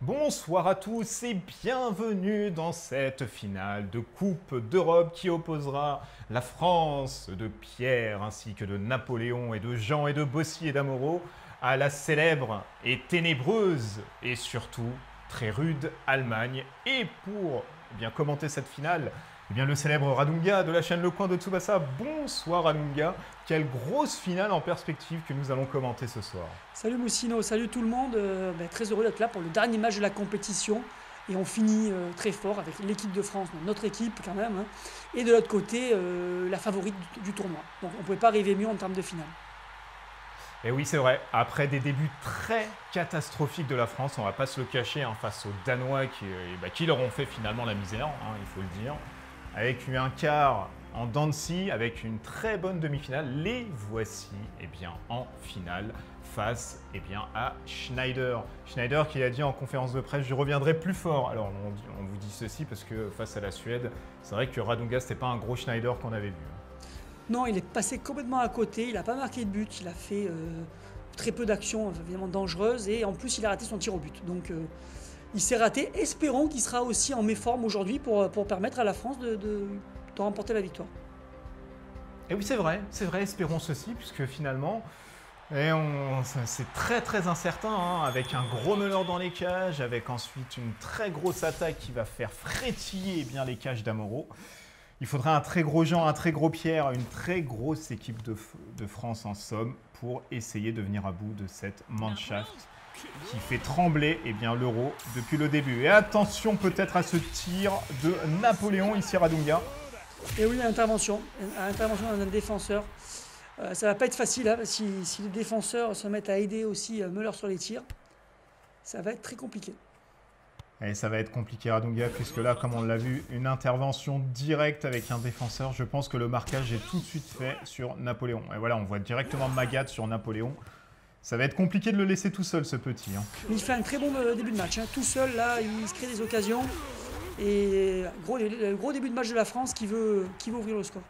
Bonsoir à tous et bienvenue dans cette finale de Coupe d'Europe qui opposera la France de Pierre ainsi que de Napoléon et de Jean et de Bossy et d'Amoro à la célèbre et ténébreuse et surtout très rude Allemagne. Et pour commenter cette finale, le célèbre Radunga de la chaîne Le Coin de Tsubasa. Bonsoir Radunga, quelle grosse finale en perspective que nous allons commenter ce soir. Salut Moussino, salut tout le monde. Très heureux d'être là pour le dernier match de la compétition. Et on finit très fort avec l'équipe de France, notre équipe quand même. Et de l'autre côté, la favorite du tournoi. Donc on ne pouvait pas rêver mieux en termes de finale. Et oui, c'est vrai. Après des débuts très catastrophiques de la France, on ne va pas se le cacher, face aux Danois qui leur ont fait finalement la misère, il faut le dire. Avec un quart en dents de scie, avec une très bonne demi-finale, les voici en finale face à Schneider. Schneider qui a dit en conférence de presse « Je reviendrai plus fort ». Alors on vous dit ceci parce que face à la Suède, c'est vrai que Radunga, c'était pas un gros Schneider qu'on avait vu. Non, il est passé complètement à côté, il n'a pas marqué de but, il a fait très peu d'actions évidemment dangereuses et en plus il a raté son tir au but. Donc il s'est raté, espérons qu'il sera aussi en méforme aujourd'hui pour permettre à la France de remporter la victoire. Et oui, c'est vrai, espérons ceci, puisque finalement, c'est très incertain, avec un gros meneur dans les cages, avec ensuite une très grosse attaque qui va faire frétiller les cages d'Amoro. Il faudra un très gros Jean, un très gros Pierre, une très grosse équipe de France en somme pour essayer de venir à bout de cette Mannschaft qui fait trembler l'Euro depuis le début. Et attention peut-être à ce tir de Napoléon ici à Radunga. Et oui, intervention d'un défenseur. Ça va pas être facile si les défenseurs se mettent à aider aussi Müller sur les tirs. Ça va être très compliqué. Et ça va être compliqué Radunga puisque là, comme on l'a vu, une intervention directe avec un défenseur. Je pense que le marquage est tout de suite fait sur Napoléon. Et voilà, on voit directement Magat sur Napoléon. Ça va être compliqué de le laisser tout seul, ce petit. Il fait un très bon début de match. Tout seul, là, il se crée des occasions. Et gros début de match de la France qui veut ouvrir le score.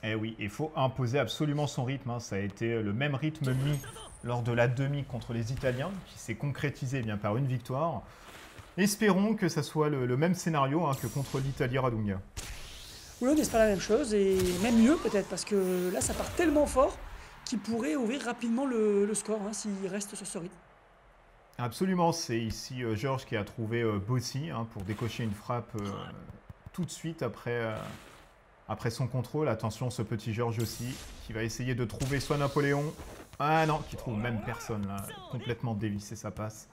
Eh oui, il faut imposer absolument son rythme. Ça a été le même rythme mis lors de la demi contre les Italiens, qui s'est concrétisé par une victoire. Espérons que ça soit le même scénario que contre l'Italie Radunga. Oui, on espère la même chose, et même mieux peut-être, parce que là, ça part tellement fort qu'il pourrait ouvrir rapidement le score s'il reste sur ce rythme. Absolument, c'est ici Georges qui a trouvé Bossy pour décocher une frappe tout de suite après son contrôle. Attention, ce petit Georges aussi, qui va essayer de trouver soit Napoléon. Ah non, qui trouve même personne, là, complètement dévissé, ça passe.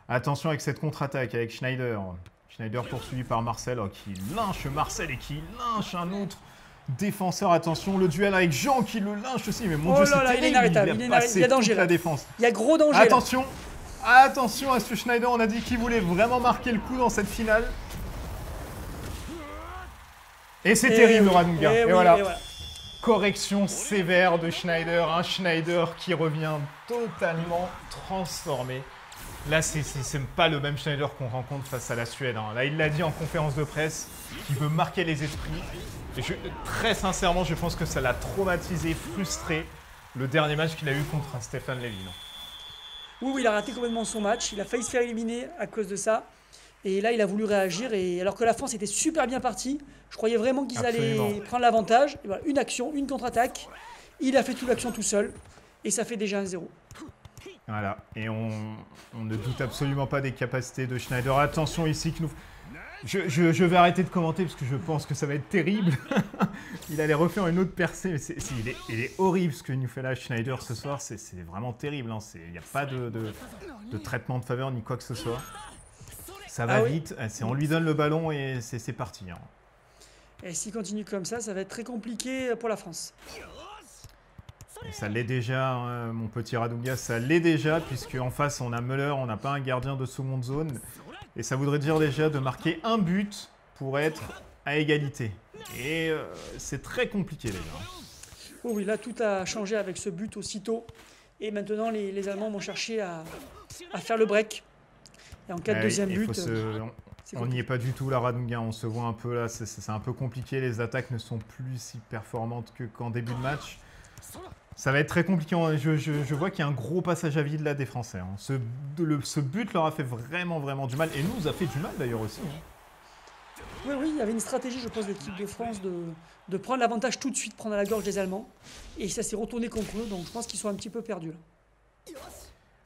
Attention avec cette contre-attaque, avec Schneider. Schneider poursuivi par Marcel, qui lynche Marcel et qui lynche un autre défenseur. Attention, le duel avec Jean qui le lynche aussi. Mais mon Dieu, c'est terrible, il est inarrêtable, il y a danger la défense. Il y a gros danger. Attention. Attention à ce Schneider, on a dit qu'il voulait vraiment marquer le coup dans cette finale. Et c'est terrible, Radunga. Et voilà. Correction sévère de Schneider. Un Schneider qui revient totalement transformé. Là, c'est pas le même Schneider qu'on rencontre face à la Suède. Là, il l'a dit en conférence de presse, qu'il veut marquer les esprits. Et très sincèrement, je pense que ça l'a traumatisé, frustré, le dernier match qu'il a eu contre Stéphane Levin. Oui, il a raté complètement son match. Il a failli se faire éliminer à cause de ça. Et là, il a voulu réagir. Et alors que la France était super bien partie, je croyais vraiment qu'ils allaient prendre l'avantage. Voilà, une action, une contre-attaque. Il a fait toute l'action tout seul. Et ça fait déjà 1-0. Voilà. Et on ne doute absolument pas des capacités de Schneider. Attention ici que nous... Je vais arrêter de commenter parce que je pense que ça va être terrible. Il allait refaire une autre percée. Mais il est horrible ce que nous fait là Schneider ce soir. C'est vraiment terrible. Il n'y a pas de traitement de faveur ni quoi que ce soit. Ça va vite. On lui donne le ballon et c'est parti. Et s'il continue comme ça va être très compliqué pour la France. Et ça l'est déjà, mon petit Radunga, ça l'est déjà, puisque en face on a Müller, on n'a pas un gardien de seconde zone. Et ça voudrait dire déjà de marquer un but pour être à égalité. Et c'est très compliqué déjà. Oui, là tout a changé avec ce but aussitôt. Et maintenant les Allemands vont chercher à faire le break. Et en cas de deuxième but... On n'y est pas du tout là, Radunga, on se voit un peu là, c'est un peu compliqué, les attaques ne sont plus si performantes qu'en début de match. Ça va être très compliqué. Je vois qu'il y a un gros passage à vide là des Français. Hein. Ce but leur a fait vraiment du mal. Et nous a fait du mal d'ailleurs aussi. Hein. Oui, il y avait une stratégie, je pense, de l'équipe de France de prendre l'avantage tout de suite, prendre à la gorge des Allemands. Et ça s'est retourné contre eux, donc je pense qu'ils sont un petit peu perdus là.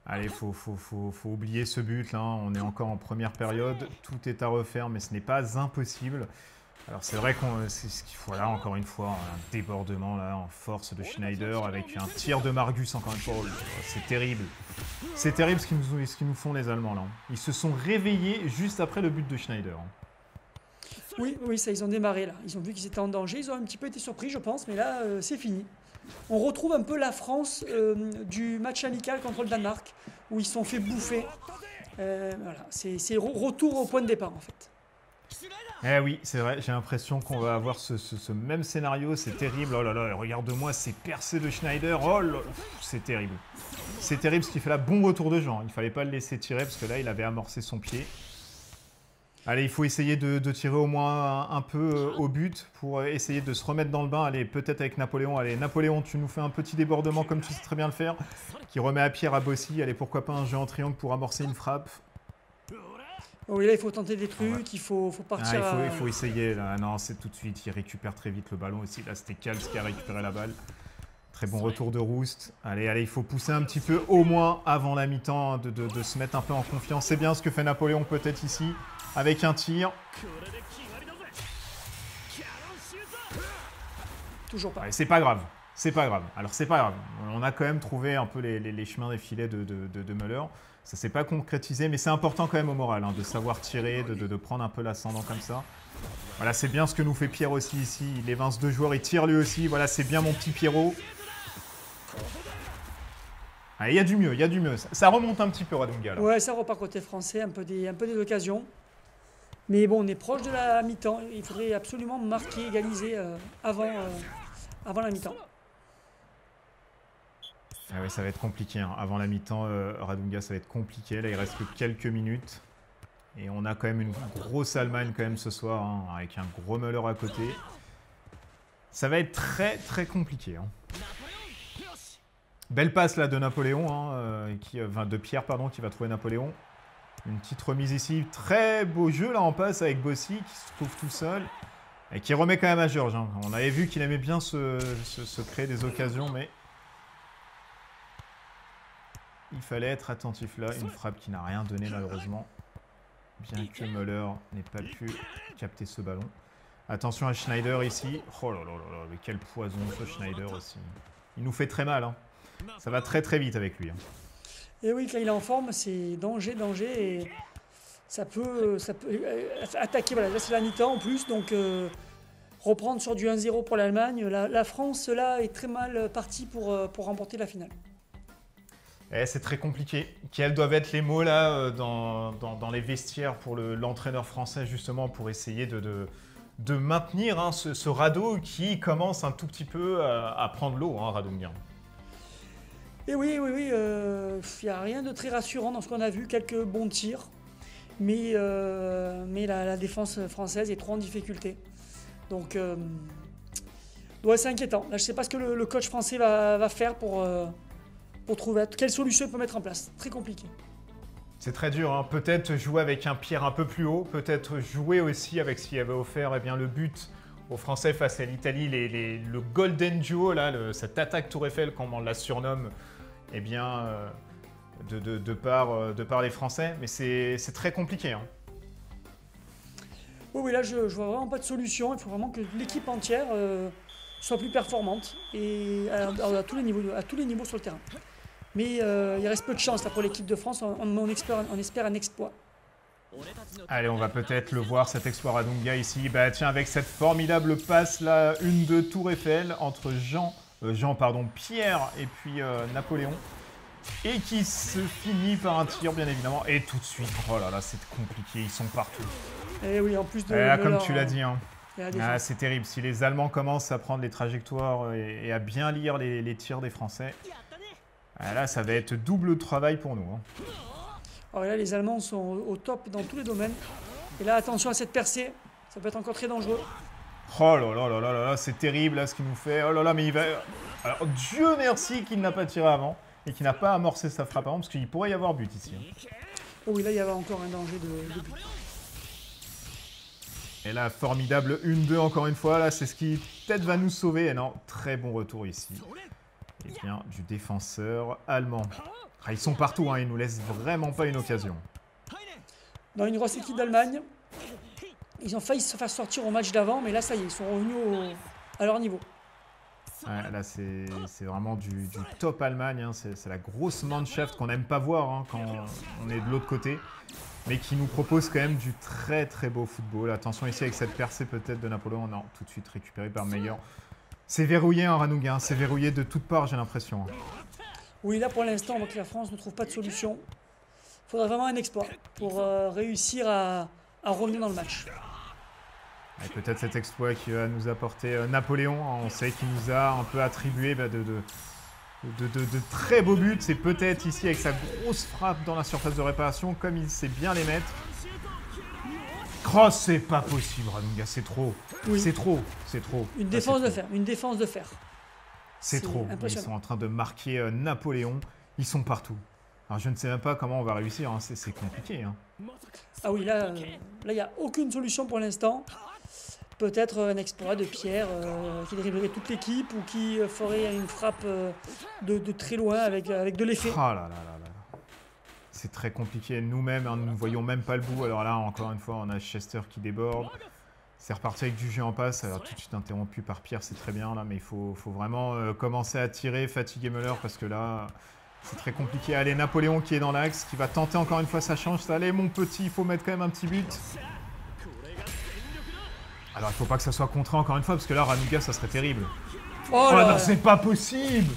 Allez, faut oublier ce but là. On est encore en première période. Tout est à refaire, mais ce n'est pas impossible. Alors c'est vrai qu'il faut là encore une fois un débordement là en force de Schneider avec un tir de Margus encore une fois. Oh, c'est terrible. C'est terrible ce qu'ils nous font les Allemands là. Ils se sont réveillés juste après le but de Schneider. Oui, ça ils ont démarré là. Ils ont vu qu'ils étaient en danger. Ils ont un petit peu été surpris, je pense, mais là c'est fini. On retrouve un peu la France du match amical contre le Danemark où ils se sont fait bouffer. Voilà, c'est retour au point de départ en fait. Eh oui, c'est vrai, j'ai l'impression qu'on va avoir ce même scénario, c'est terrible. Oh là là, regarde-moi ces percées de Schneider, oh là, c'est terrible. C'est terrible ce qu'il fait là, bon retour de Jean. Il fallait pas le laisser tirer parce que là, il avait amorcé son pied. Allez, il faut essayer de tirer au moins un peu au but pour essayer de se remettre dans le bain. Allez, peut-être avec Napoléon. Allez, Napoléon, tu nous fais un petit débordement comme tu sais très bien le faire. Qui remet à Pierre à Bossy. Allez, pourquoi pas un jeu en triangle pour amorcer une frappe. Oui, là, il faut tenter des trucs, il faut partir. Il faut essayer. Là. Non, c'est tout de suite. Il récupère très vite le ballon aussi. Là, c'était Kals qui a récupéré la balle. Très bon retour de Roust. Allez, il faut pousser un petit peu, au moins avant la mi-temps, de se mettre un peu en confiance. C'est bien ce que fait Napoléon peut-être ici, avec un tir. Toujours pas. C'est pas grave. C'est pas grave. Alors, c'est pas grave. On a quand même trouvé un peu les chemins des filets de Müller. Ça s'est pas concrétisé, mais c'est important quand même au moral, hein, de savoir tirer, de prendre un peu l'ascendant comme ça. Voilà, c'est bien ce que nous fait Pierre aussi ici. Il évince deux joueurs, il tire lui aussi. Voilà, c'est bien mon petit Pierrot. Il y a du mieux, il y a du mieux. Ça remonte un petit peu, Radunga. Là. Ouais, ça repart côté français, un peu des occasions. Mais bon, on est proche de la mi-temps. Il faudrait absolument marquer, égaliser avant la mi-temps. Ah oui, ça va être compliqué. Hein. Avant la mi-temps, Radunga, ça va être compliqué. Là, il reste que quelques minutes. Et on a quand même une grosse Allemagne quand même ce soir, hein, avec un gros Müller à côté. Ça va être très compliqué. Hein. Belle passe là de Napoléon, hein, de Pierre, pardon, qui va trouver Napoléon. Une petite remise ici. Très beau jeu là en passe avec Bossy qui se trouve tout seul. Et qui remet quand même à Georges. Hein. On avait vu qu'il aimait bien se créer des occasions, mais... Il fallait être attentif là, une frappe qui n'a rien donné malheureusement. Bien que Müller n'ait pas pu capter ce ballon. Attention à Schneider ici. Oh là là là, mais quel poison ce Schneider aussi. Il nous fait très mal. Hein. Ça va très vite avec lui. Hein. Et oui, quand il est en forme, c'est danger. Et ça peut attaquer. Voilà, là c'est la mi-temps en plus, donc reprendre sur du 1-0 pour l'Allemagne. La France là est très mal partie pour remporter la finale. C'est très compliqué. Quels doivent être les mots là dans les vestiaires pour l'entraîneur français justement pour essayer de maintenir hein, ce radeau qui commence un tout petit peu à prendre l'eau, hein, Radunga. Et oui, il n'y a rien de très rassurant dans ce qu'on a vu, quelques bons tirs, mais la défense française est trop en difficulté. Donc c'est inquiétant. Là, je ne sais pas ce que le coach français va faire pour trouver quelle solution il peut mettre en place. Très compliqué. C'est très dur, hein. Peut-être jouer avec un Pierre un peu plus haut, peut-être jouer aussi avec ce qu'il avait offert le but aux Français face à l'Italie, le Golden Duo, là, cette attaque Tour Eiffel, comme on la surnomme, de par les Français. Mais c'est très compliqué. Hein. Oui, là, je vois vraiment pas de solution. Il faut vraiment que l'équipe entière soit plus performante et à tous les niveaux sur le terrain. Mais il reste peu de chance là, pour l'équipe de France. On espère un exploit. Allez, on va peut-être le voir, cet exploit Radunga ici. Bah tiens, avec cette formidable passe là, une de Tour Eiffel entre Pierre et puis Napoléon. Et qui se finit par un tir, bien évidemment. Et tout de suite, oh là là, c'est compliqué, ils sont partout. Et oui, en plus de... là, comme tu l'as dit, hein. C'est terrible. Si les Allemands commencent à prendre les trajectoires et à bien lire les tirs des Français, là, ça va être double travail pour nous. Hein. Alors là, les Allemands sont au top dans tous les domaines. Et là, attention à cette percée. Ça peut être encore très dangereux. Oh là là là là là, c'est terrible là, ce qu'il nous fait. Oh là là, mais il va... Alors, Dieu merci qu'il n'a pas tiré avant et qu'il n'a pas amorcé sa frappe avant, parce qu'il pourrait y avoir but ici. Oh oui, là, il y avait encore un danger de but. Et là, formidable 1-2 encore une fois. Là, c'est ce qui peut-être va nous sauver. Et non, très bon retour ici. Et bien, du défenseur allemand. Ah, ils sont partout, hein, ils nous laissent vraiment pas une occasion. Dans une grosse équipe d'Allemagne, ils ont failli se faire sortir au match d'avant, mais là, ça y est, ils sont revenus à leur niveau. Ouais, là, c'est vraiment du top Allemagne. Hein. C'est la grosse Mannschaft qu'on n'aime pas voir hein, quand on est de l'autre côté. Mais qui nous propose quand même du très très beau football. Attention ici avec cette percée peut-être de Napoléon. Non, tout de suite récupéré par Meyer. C'est verrouillé, hein, Ranouga. C'est verrouillé de toutes parts, j'ai l'impression. Oui, là pour l'instant, on voit que la France ne trouve pas de solution. Il faudrait vraiment un exploit pour réussir à revenir dans le match. Et peut-être cet exploit qui va nous apporter Napoléon. On sait qu'il nous a un peu attribué de très beaux buts. C'est peut-être ici avec sa grosse frappe dans la surface de réparation, comme il sait bien les mettre. Cross, c'est pas possible, Ranouga, c'est trop. Oui. C'est trop, c'est trop. Une défense de fer, une défense de fer. C'est trop. Ils sont en train de marquer Napoléon. Ils sont partout. Alors je ne sais même pas comment on va réussir, hein. C'est compliqué. Hein. Ah oui, là, il n'y a aucune solution pour l'instant. Peut-être un exploit de Pierre qui dribblerait toute l'équipe ou qui ferait une frappe de très loin avec de l'effet. Oh là là là là. C'est très compliqué. Nous-mêmes, hein, nous ne voyons même pas le bout. Alors là, encore une fois, on a Chester qui déborde. C'est reparti avec du jeu en passe. Alors tout de suite interrompu par Pierre, c'est très bien là. Mais il faut vraiment commencer à tirer, fatiguer Müller parce que là, c'est très compliqué. Allez, Napoléon qui est dans l'axe, qui va tenter encore une fois sa chance. Allez, mon petit, il faut mettre quand même un petit but. Alors, il faut pas que ça soit contré encore une fois, parce que là, Ranouga, ça serait terrible. Oh non, c'est pas possible.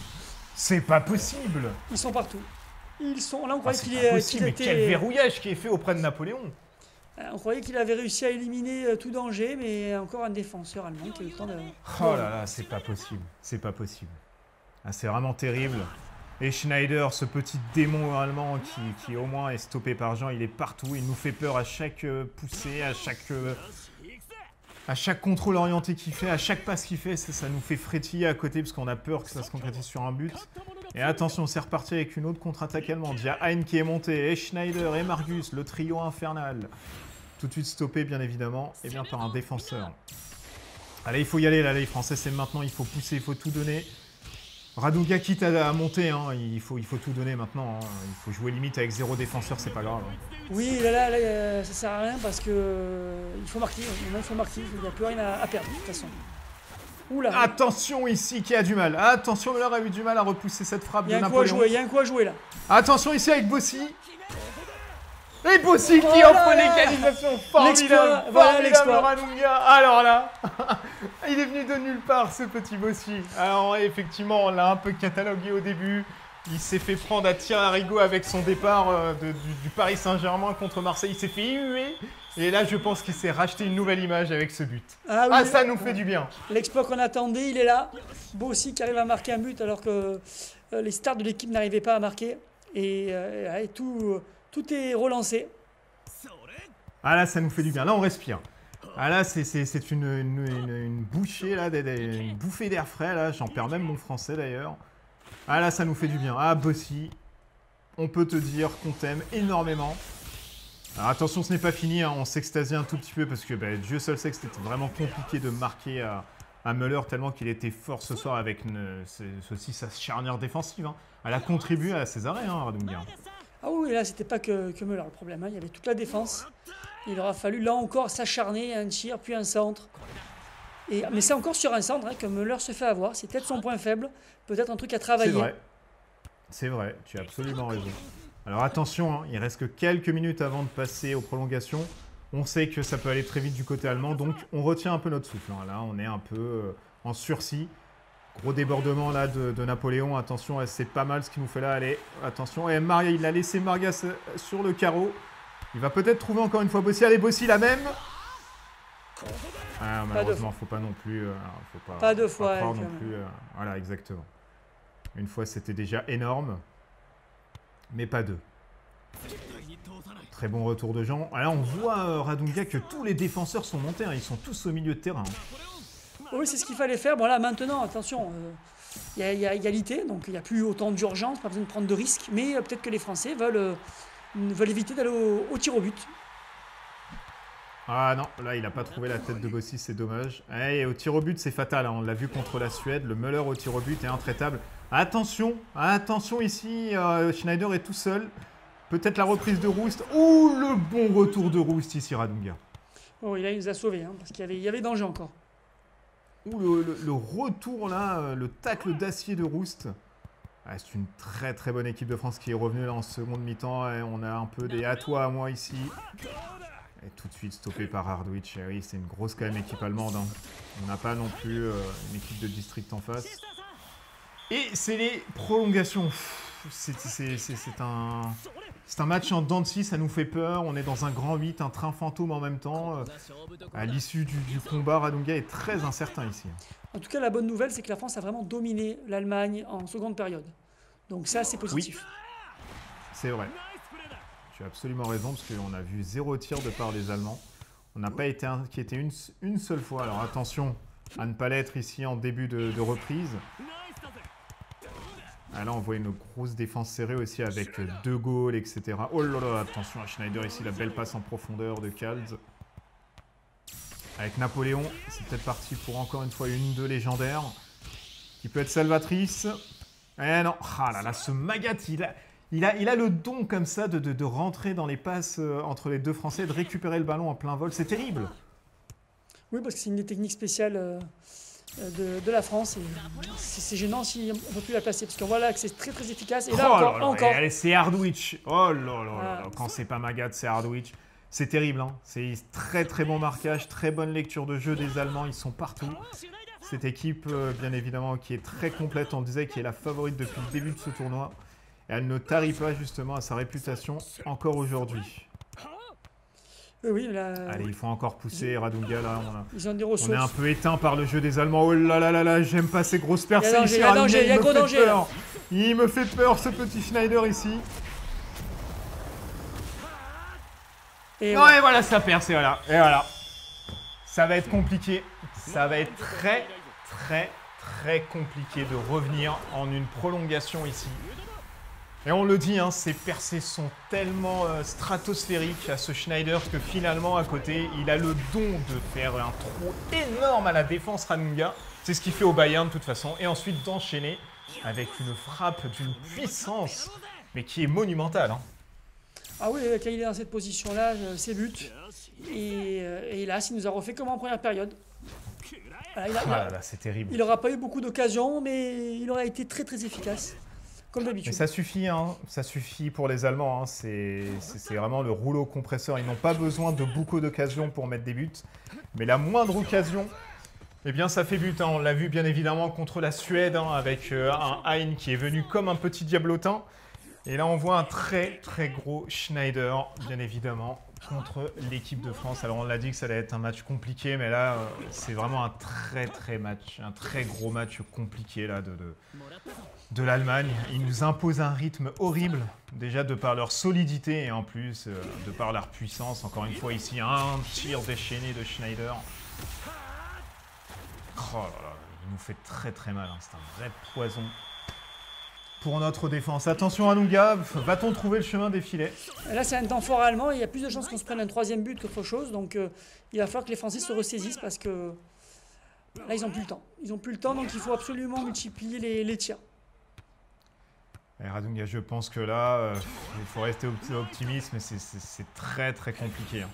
C'est pas possible. Ils sont partout. Ils sont là, on croyait qu'il mais était... quel verrouillage qui est fait auprès de Napoléon. On croyait qu'il avait réussi à éliminer tout danger, mais encore un défenseur allemand qui a eu le temps de... Oh là là, c'est pas possible. C'est pas possible. Ah, c'est vraiment terrible. Et Schneider, ce petit démon allemand qui au moins est stoppé par Jean, il est partout. Il nous fait peur à chaque poussée, à chaque contrôle orienté qu'il fait, à chaque passe qu'il fait, ça nous fait frétiller à côté parce qu'on a peur que ça se concrétise sur un but. Et attention, c'est reparti avec une autre contre-attaque allemande. Il y a Hein qui est monté, et Schneider, et Margus, le trio infernal. Tout de suite stoppé, bien évidemment, et bien par un défenseur. Allez, il faut y aller, là, les Français, c'est maintenant, il faut pousser, il faut tout donner. Radouga quitte à monter, hein, il faut tout donner maintenant. Hein. Il faut jouer limite avec 0 défenseur, c'est pas grave. Oui, là, ça sert à rien parce que il faut marquer. Il faut marquer, il n'y a plus rien à perdre de toute façon. Oula. Attention ici qui a du mal. Attention, Müller a eu du mal à repousser cette frappe de Napoléon. Il y a un coup à jouer là. Attention ici avec Bossy. Et Bossy qui offre l'égalisation formidable. Voilà l'exploit. Ranouga. Alors là, il est venu de nulle part ce petit Bossy. Alors effectivement, on l'a un peu catalogué au début. Il s'est fait prendre à tir à rigot avec son départ du Paris Saint-Germain contre Marseille. Il s'est fait huer. Et là, je pense qu'il s'est racheté une nouvelle image avec ce but. Ah, oui, ça nous fait du bien. L'exploit qu'on attendait, il est là. Bossy qui arrive à marquer un but alors que les stars de l'équipe n'arrivaient pas à marquer. Et tout est relancé. Ah là, ça nous fait du bien. Là, on respire. Ah là, c'est une bouchée, là, une bouffée d'air frais. Là, j'en perds même mon français d'ailleurs. Ah là, ça nous fait du bien. Ah, Bossy, on peut te dire qu'on t'aime énormément. Alors attention, ce n'est pas fini, hein. On s'extasie un tout petit peu parce que Dieu seul sait que c'était vraiment compliqué de marquer à Müller tellement qu'il était fort ce soir avec sa charnière défensive. Hein. Elle a contribué à ses arrêts, hein, Ranouga. Ah oui, là, c'était pas que Müller le problème. Hein. Il y avait toute la défense. Il aura fallu là encore s'acharner, un tir, puis un centre. Mais c'est encore sur un centre que Müller se fait avoir. C'est peut-être son point faible, peut-être un truc à travailler. C'est vrai, tu as absolument raison. Alors attention, hein, il reste que quelques minutes avant de passer aux prolongations. On sait que ça peut aller très vite du côté allemand, donc on retient un peu notre souffle. Hein. Là, on est un peu en sursis. Gros débordement là de Napoléon. Attention, c'est pas mal ce qu'il nous fait là. Allez, attention. Et Maria, il a laissé Margas sur le carreau. Il va peut-être trouver encore une fois Bossy. Allez, Bossy la même. Ah, malheureusement, faut pas non plus. Pas deux fois. Non plus, voilà, exactement. Une fois, c'était déjà énorme. Mais pas deux. Très bon retour de Jean. Alors, on voit Ranouga que tous les défenseurs sont montés. Hein. Ils sont tous au milieu de terrain. Oui, c'est ce qu'il fallait faire. Bon, là, maintenant, attention. il y a égalité, donc il n'y a plus autant d'urgence, pas besoin de prendre de risques, mais peut-être que les Français veulent éviter d'aller au tir au but. Ah non, là il n'a pas trouvé la tête de Bossis, c'est dommage. Et au tir au but c'est fatal, hein. On l'a vu contre la Suède, le Müller au tir au but est intraitable. Attention, attention ici, Schneider est tout seul. Peut-être la reprise de Roost. Ouh, le bon retour de Roost ici, Radunga. Oh, là il nous a sauvés, hein, parce qu'il y avait danger encore. Ouh, le retour là, le tacle d'acier de Roost. Ah, c'est une très très bonne équipe de France qui est revenue là en seconde mi-temps. On a un peu des à toi à moi ici. Et tout de suite stoppé par Hardwich. Et oui, c'est une grosse quand même équipe allemande. Hein. On n'a pas non plus une équipe de district en face. Et c'est les prolongations. C'est un match en dents de scie, ça nous fait peur. On est dans un grand 8, un train fantôme en même temps. À l'issue du combat, Radunga est très incertain ici. En tout cas, la bonne nouvelle, c'est que la France a vraiment dominé l'Allemagne en seconde période. Donc ça, c'est positif. Oui, c'est vrai. Tu as absolument raison, parce qu'on a vu 0 tir de part des Allemands. On n'a pas été inquiété une seule fois. Alors attention à ne pas l'être ici en début de reprise. Ah, là, on voit une grosse défense serrée aussi avec De Gaulle, etc. Oh là là, attention à Schneider ici, la belle passe en profondeur de Kalz. Avec Napoléon, c'est peut-être parti pour encore une fois une 2 légendaire. Qui peut être salvatrice. Eh non, ah là là, ce Magat, il a le don comme ça de rentrer dans les passes entre les deux Français, de récupérer le ballon en plein vol. C'est terrible. Oui, parce que c'est une des techniques spéciales de la France. C'est gênant si on ne peut plus la placer. Parce qu'on voit là que c'est très très efficace. Et là, encore. Allez, c'est Hardwich. Oh là là. Quand c'est pas Magat, c'est Hardwich. C'est terrible. Hein. C'est très très bon marquage, très bonne lecture de jeu des Allemands. Ils sont partout. Cette équipe, bien évidemment, qui est très complète, on disait, qui est la favorite depuis le début de ce tournoi. Et elle ne tarit pas justement à sa réputation encore aujourd'hui. Oui, là... Allez, il faut encore pousser Radunga là. Ils ont des ressources. On est un peu éteint par le jeu des Allemands. Oh là là là là, j'aime pas ces grosses percées ici. Il y a danger, il y a gros danger. Il me fait peur ce petit Schneider ici. Et voilà, ça perce et voilà. Et voilà. Ça va être compliqué. Ça va être très très très compliqué de revenir en une prolongation ici. Et on le dit, hein, ces percées sont tellement stratosphériques à ce Schneider que finalement, à côté, il a le don de faire un trou énorme à la défense Radunga. C'est ce qu'il fait au Bayern de toute façon. Et ensuite d'enchaîner avec une frappe d'une puissance, mais qui est monumentale. Hein. Ah oui, quand il est dans cette position-là, c'est but. Et là, il nous a refait comme en première période. Voilà, c'est terrible. Il n'aura pas eu beaucoup d'occasions, mais il aura été très très efficace. Comme d'habitude. Mais ça suffit, hein. Ça suffit pour les Allemands. Hein. C'est vraiment le rouleau compresseur. Ils n'ont pas besoin de beaucoup d'occasions pour mettre des buts. Mais la moindre occasion, eh bien, ça fait but. Hein. On l'a vu bien évidemment contre la Suède, hein, avec un Hein qui est venu comme un petit diablotin. Et là, on voit un très très gros Schneider, bien évidemment, contre l'équipe de France. Alors, on l'a dit que ça allait être un match compliqué, mais là, c'est vraiment un très gros match compliqué là, de l'Allemagne. Ils nous imposent un rythme horrible, déjà de par leur solidité et en plus de par leur puissance. Encore une fois, ici, un tir déchaîné de Schneider. Oh là là, il nous fait très très mal. Hein. C'est un vrai poison pour notre défense. Attention à Radunga, va-t-on trouver le chemin des filets? Là, c'est un temps fort allemand et il y a plus de chances qu'on se prenne un troisième but qu'autre chose. Donc, il va falloir que les Français se ressaisissent parce que là, ils n'ont plus le temps. Ils n'ont plus le temps, donc il faut absolument multiplier les tirs. Et Radunga, je pense que là, il faut rester optimiste, mais c'est très très compliqué. Hein.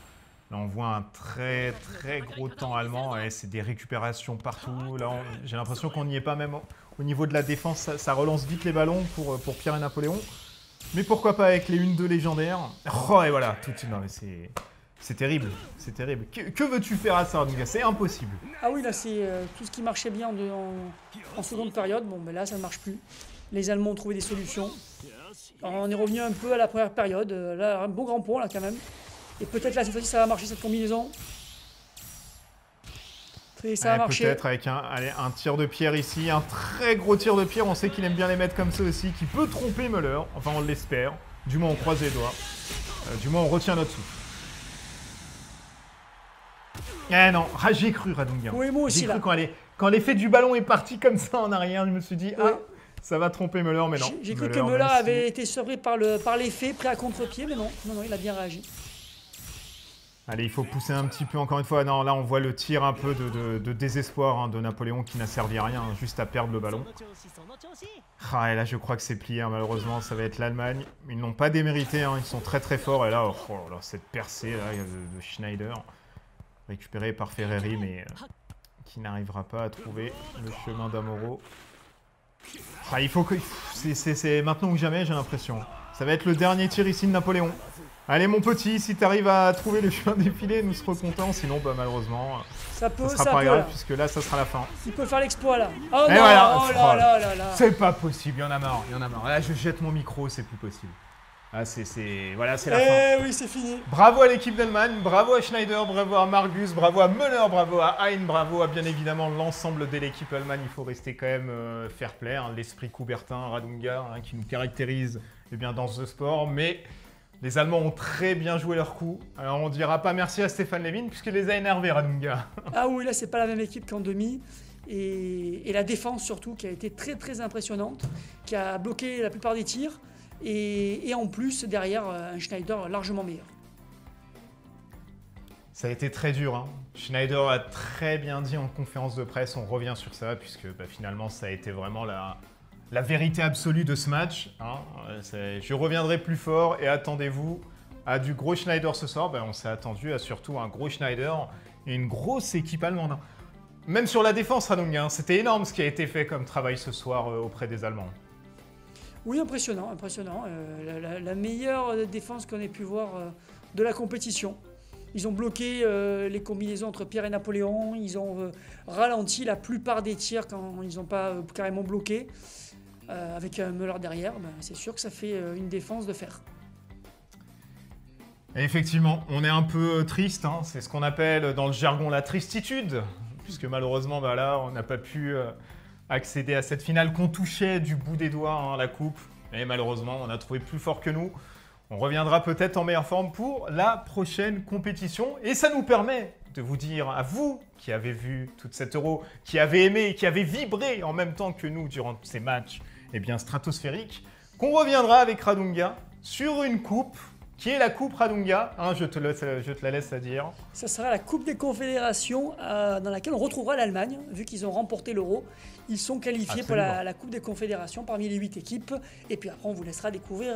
Là, on voit un très très gros temps allemand et c'est des récupérations partout. Là, j'ai l'impression qu'on n'y est pas même au niveau de la défense. Ça relance vite les ballons pour Pierre et Napoléon. Mais pourquoi pas avec les 1-2 légendaires. Oh, et voilà, tout de suite. Non, mais c'est terrible. C'est terrible. Que veux-tu faire à ça, Radunga? C'est impossible. Ah oui, là, c'est tout ce qui marchait bien en seconde période. Bon, mais là, ça ne marche plus. Les Allemands ont trouvé des solutions. Alors, on est revenu un peu à la première période. Là, un beau grand pont, là, quand même. Et peut-être là, cette fois-ci, ça va marcher, cette combinaison. Et ça va marcher. Peut-être avec un tir de Pierre ici. Un très gros tir de Pierre. On sait qu'il aime bien les mettre comme ça aussi. Qui peut tromper Müller. Enfin, on l'espère. Du moins, on croise les doigts. Du moins, on retient notre souffle. Eh non, j'ai cru Radunga. Oui, moi aussi, j'ai cru Quand l'effet du ballon est parti comme ça en arrière, je me suis dit, ah, ça va tromper Müller, mais non. J'ai cru que Müller avait été surpris par l'effet, pris à contre-pied, mais non, il a bien réagi. Allez, il faut pousser un petit peu encore une fois. Non, là, on voit le tir un peu de désespoir de Napoléon qui n'a servi à rien, juste à perdre le ballon. Ah, et là, je crois que c'est plié, malheureusement. Ça va être l'Allemagne. Ils n'ont pas démérité, ils sont très très forts. Et là, oh là, cette percée là, de Schneider, récupérée par Ferreri, mais qui n'arrivera pas à trouver le chemin d'Amoro. Ah, il faut que... C'est maintenant ou jamais, j'ai l'impression. Ça va être le dernier tir ici de Napoléon. Allez mon petit, si tu arrives à trouver le chemin défilé, nous serons contents. Sinon, bah, malheureusement, ça sera pas grave, puisque là, ça sera la fin. Il peut faire l'exploit là. Oh et non, voilà. oh là là là là. C'est pas possible, il y en a marre, il y en a marre. Là, je jette mon micro, c'est plus possible. Ah, voilà, c'est la fin. Eh oui, c'est fini. Bravo à l'équipe d'Allemagne, bravo à Schneider, bravo à Margus, bravo à Müller, bravo à Hein, bravo à bien évidemment l'ensemble de l'équipe Allemagne. Il faut rester quand même fair play, l'esprit Coubertin, Radunga, qui nous caractérise dans ce sport. Mais les Allemands ont très bien joué leur coup. Alors on dira pas merci à Stéphane Levin puisqu'il les a énervés, Radunga. Ah oui, là c'est pas la même équipe qu'en demi. Et la défense surtout qui a été très très impressionnante, qui a bloqué la plupart des tirs. Et en plus, derrière, un Schneider largement meilleur. Ça a été très dur. Schneider a très bien dit en conférence de presse, on revient sur ça, puisque finalement, ça a été vraiment la vérité absolue de ce match. Je reviendrai plus fort et attendez-vous à du gros Schneider ce soir. On s'est attendu à surtout un gros Schneider et une grosse équipe allemande. Même sur la défense, Radunga, c'était énorme ce qui a été fait comme travail ce soir auprès des Allemands. Oui, impressionnant. La meilleure défense qu'on ait pu voir de la compétition. Ils ont bloqué les combinaisons entre Pierre et Napoléon. Ils ont ralenti la plupart des tirs quand ils n'ont pas carrément bloqué. Avec Müller derrière, c'est sûr que ça fait une défense de fer. Et effectivement, on est un peu triste. C'est ce qu'on appelle dans le jargon la tristitude. Puisque malheureusement, là, on n'a pas pu... accéder à cette finale qu'on touchait du bout des doigts, la coupe. Et malheureusement, on a trouvé plus fort que nous. On reviendra peut-être en meilleure forme pour la prochaine compétition. Et ça nous permet de vous dire à vous qui avez vu toute cette Euro, qui avez aimé, qui avez vibré en même temps que nous durant ces matchs stratosphériques, qu'on reviendra avec Radunga sur une coupe qui est la coupe Radunga. Je te la laisse à dire. Ça sera la Coupe des Confédérations dans laquelle on retrouvera l'Allemagne, vu qu'ils ont remporté l'Euro. Ils sont qualifiés pour la Coupe des Confédérations parmi les 8 équipes. Et puis après, on vous laissera découvrir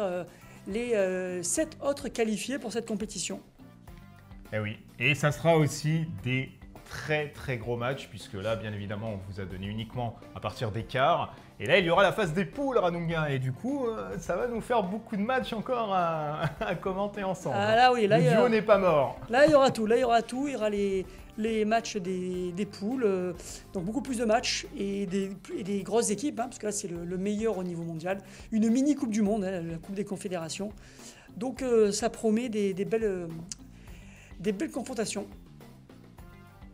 les 7 autres qualifiés pour cette compétition. Eh oui, et ça sera aussi des très très gros matchs, puisque là, bien évidemment, on vous a donné uniquement à partir des quarts. Et là, il y aura la phase des poules, Radunga. Et du coup, ça va nous faire beaucoup de matchs encore à commenter ensemble. Ah là oui, là, le duo n'est pas mort. Là, il y aura tout. Il y aura les matchs des poules. Donc beaucoup plus de matchs et des grosses équipes, parce que là, c'est le meilleur au niveau mondial. Une mini Coupe du Monde, la Coupe des Confédérations. Donc ça promet des belles confrontations.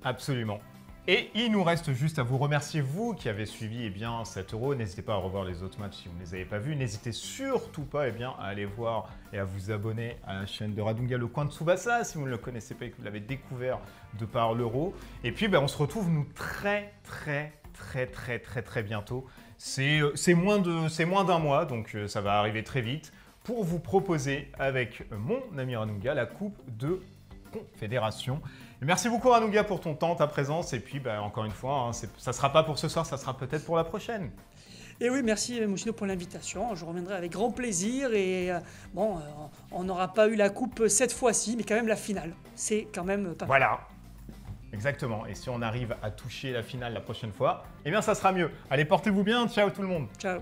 Absolument. Et il nous reste juste à vous remercier, vous qui avez suivi cet Euro. N'hésitez pas à revoir les autres matchs si vous ne les avez pas vus. N'hésitez surtout pas à aller voir et à vous abonner à la chaîne de Radunga, le coin de Tsubasa, si vous ne le connaissez pas et que vous l'avez découvert de par l'Euro. Et puis, on se retrouve, nous, très bientôt. C'est moins d'un mois, donc ça va arriver très vite, pour vous proposer, avec mon ami Radunga, la Coupe de Confédération. Merci beaucoup Radunga pour ton temps, ta présence, et puis encore une fois, ça ne sera pas pour ce soir, ça sera peut-être pour la prochaine. Et oui, merci Mouchino pour l'invitation, je reviendrai avec grand plaisir, et on n'aura pas eu la coupe cette fois-ci, mais quand même la finale, c'est quand même pas mal. Voilà, exactement, et si on arrive à toucher la finale la prochaine fois, ça sera mieux. Allez, portez-vous bien, ciao tout le monde. Ciao.